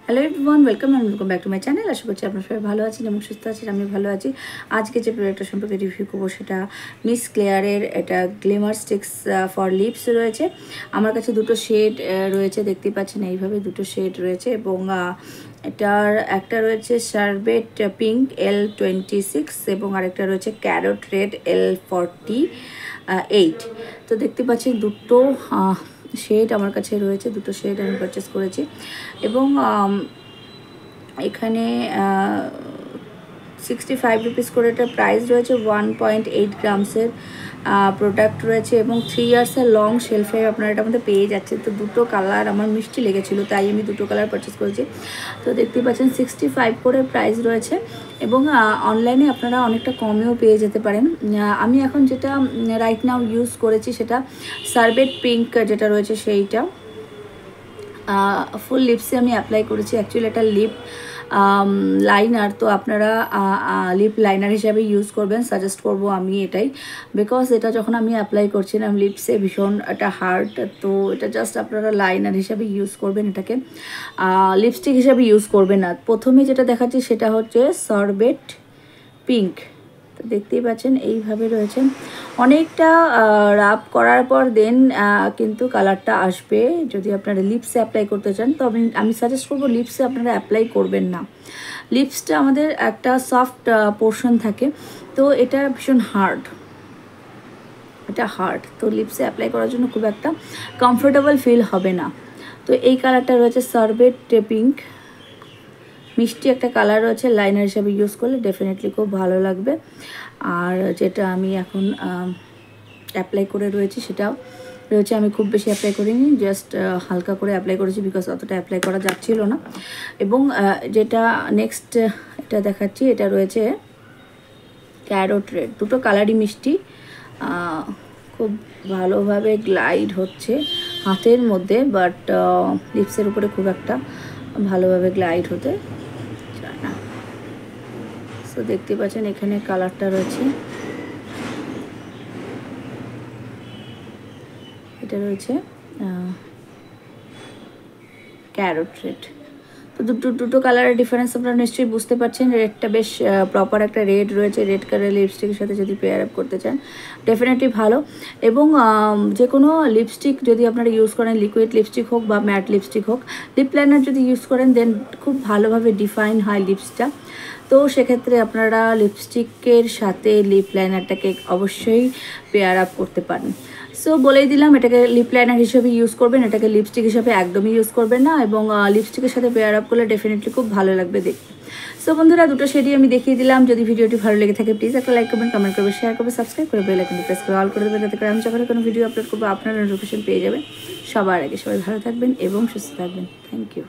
Hello everyone, welcome back to my channel. আশা করছি আপনারা সবাই ভালো আছেন এবং সুস্থ আছেন। আমি ভালো আছি। আজকে যে প্রোডাক্টটা সম্পর্কে রিভিউ করবো সেটা মিস ক্লেয়ারের এটা গ্লিমার স্টিক্স ফর লিপস রয়েছে। আমার কাছে দুটো শেড রয়েছে, দেখতে পাচ্ছেন এইভাবে দুটো শেড রয়েছে এবং এটার একটা রয়েছে শারবেট পিঙ্ক L26 এবং আরেকটা রয়েছে ক্যারট রেড L48। তো দেখতে পাচ্ছেন দুটো শেড আমার কাছে রয়েছে, দুটো শেড আমি পারচেস করেছি এবং এখানে 65 রুপিস করে এটা প্রাইস রয়েছে। 1.8 গ্রামসের প্রোডাক্ট রয়েছে এবং 3 ইয়ার্সের লং শেলফে আপনারা এটার মধ্যে পেয়ে যাচ্ছে। তো দুটো কালার আমার মিষ্টি লেগেছিলো, তাই আমি দুটো কালার পারচেস করেছি। তো দেখতে পাচ্ছেন 65 করে প্রাইস রয়েছে এবং অনলাইনে আপনারা অনেকটা কমেও পেয়ে যেতে পারেন। আমি এখন যেটা রাইট নাও ইউজ করেছি সেটা শারবেট পিঙ্ক যেটা রয়েছে সেইটা ফুল লিপসে আমি অ্যাপ্লাই করেছি। অ্যাকচুয়ালি এটা লিপ লাইনার, তো আপনারা লিপ লাইনার হিসাবে ইউজ করবেন, সাজেস্ট করব আমি এটাই। বিকজ এটা যখন আমি অ্যাপ্লাই করছিলাম লিপসে ভীষণ একটা হার্ড, তো এটা জাস্ট আপনারা লাইনার হিসাবে ইউজ করবেন, এটাকে লিপস্টিক হিসাবে ইউজ করবেন না। প্রথমে যেটা দেখাচ্ছি সেটা হচ্ছে শারবেট পিঙ্ক। তো দেখতেই পাচ্ছেন এইভাবে রয়েছে। অনেকটা রাব করার পর দেন কিন্তু কালারটা আসবে। যদি আপনারা লিপসে অ্যাপ্লাই করতে চান তো আমি সাজেস্ট করবো লিপসে আপনারা অ্যাপ্লাই করবেন না। লিপসটা আমাদের একটা সফট পোর্শন থাকে, তো এটা ভীষণ হার্ড, এটা হার্ড, তো লিপসে অ্যাপ্লাই করার জন্য খুব একটা কমফোর্টেবল ফিল হবে না। তো এই কালারটা রয়েছে শারবেট পিঙ্ক, মিষ্টি একটা কালার রয়েছে, লাইনার হিসাবে ইউজ করলে ডেফিনেটলি খুব ভালো লাগবে। আর যেটা আমি এখন অ্যাপ্লাই করে রয়েছি সেটাও রয়েছে, আমি খুব বেশি অ্যাপ্লাই করিনি, জাস্ট হালকা করে অ্যাপ্লাই করেছি বিকজ অতটা অ্যাপ্লাই করা যাচ্ছিল না। এবং যেটা নেক্সট এটা দেখাচ্ছি এটা রয়েছে ক্যারট রেড। দুটো কালারই মিষ্টি, খুব ভালোভাবে গ্লাইড হচ্ছে হাতের মধ্যে, বাট লিপসের উপরে খুব একটা ভালোভাবে গ্লাইড হতে চায় না। তো দেখতে পাচ্ছেন এখানে কালারটা রয়েছে, এটা রয়েছে ক্যারট রেড। তো দুটো কালারের ডিফারেন্স আপনারা নিশ্চয়ই বুঝতে পারছেন। রেডটা বেশ প্রপার একটা রেড রয়েছে, রেড কালার লিপস্টিকের সাথে যদি পেয়ার আপ করতে চান ডেফিনেটলি ভালো। এবং যে কোনো লিপস্টিক যদি আপনারা ইউজ করেন, লিকুইড লিপস্টিক হোক বা ম্যাট লিপস্টিক হোক, লিপ লাইনার যদি ইউজ করেন দেন খুব ভালোভাবে ডিফাইন হয় লিপসটা। তো সেক্ষেত্রে আপনারা লিপস্টিকের সাথে লিপ লাইনারটাকে অবশ্যই পেয়ার আপ করতে পারেন। সো বলেই দিলাম, এটাকে লিপ লাইনার হিসেবে ইউজ করবেন, এটাকে লিপস্টিক হিসেবে একদমই ইউজ করবেন না। এবং লিপস্টিকের সাথে পেয়ার আপ করলে ডেফিনেটলি খুব ভালো লাগবে দেখতে। সো বন্ধুরা, দুটো শেডই আমি দেখিয়ে দিলাম। যদি ভিডিওটি ভালো লেগে থাকে প্লিজ একটা লাইক করবেন, কমেন্ট করবেন, শেয়ার করবেন, সাবস্ক্রাইব করে বেল আইকনটি প্রেস করে অল করে দেবেন, যাতে করে আমি যখন কোনো ভিডিও আপলোড করবো আপনারা নোটিফিকেশন পেয়ে যাবেন সবার আগে। সবাই ভালো থাকবেন এবং সুস্থ থাকবেন। Thank you.